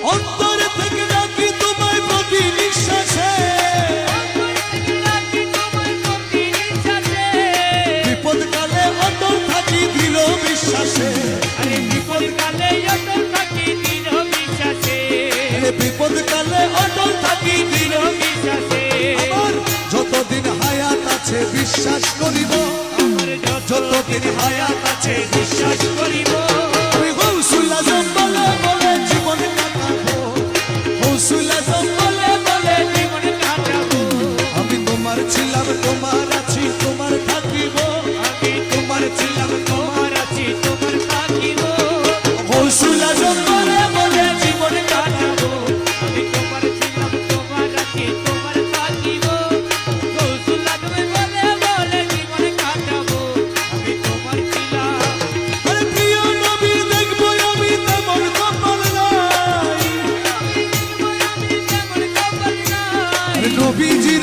অন্তর থেকে ডাকি তোমায় প্রতি নিঃশ্বাসে, বিপদ কালে অটল থাকি দৃঢ় বিশ্বাসে, বিপদ কালে অটল থাকি দৃঢ় বিশ্বাসে, বিপদ কালে অটল থাকি দৃঢ় বিশ্বাসে। আমার যতদিন হায়াত আছে বিশ্বাস করিব, যতদিন হায়াত আছে বিশ্বাস করিব, আমি গৌসুল আজম বলে বলে জীবন কাটাবো, গৌসুল আজম বলে বলে জীবন কাটাবো। আমি তোমার ছিলাম তোমার আছি তোমার থাকিব, আমি তোমার ছিলাম তোমার আছি তোমার থাকিব, গৌসুল আজম বলে বলে জীবন কাটাবো। আমি তোমার ছিলাম তোমার আছি তোমার থাকিব, গৌসুল আজম বলে বলে জীবন কাটাবো। আমি তোমার ছিলাম। আরে প্রিয় নবী দেখবো আমি তেমন কপাল নাই, আমি তেমন কপাল নাই। আরে নবীজির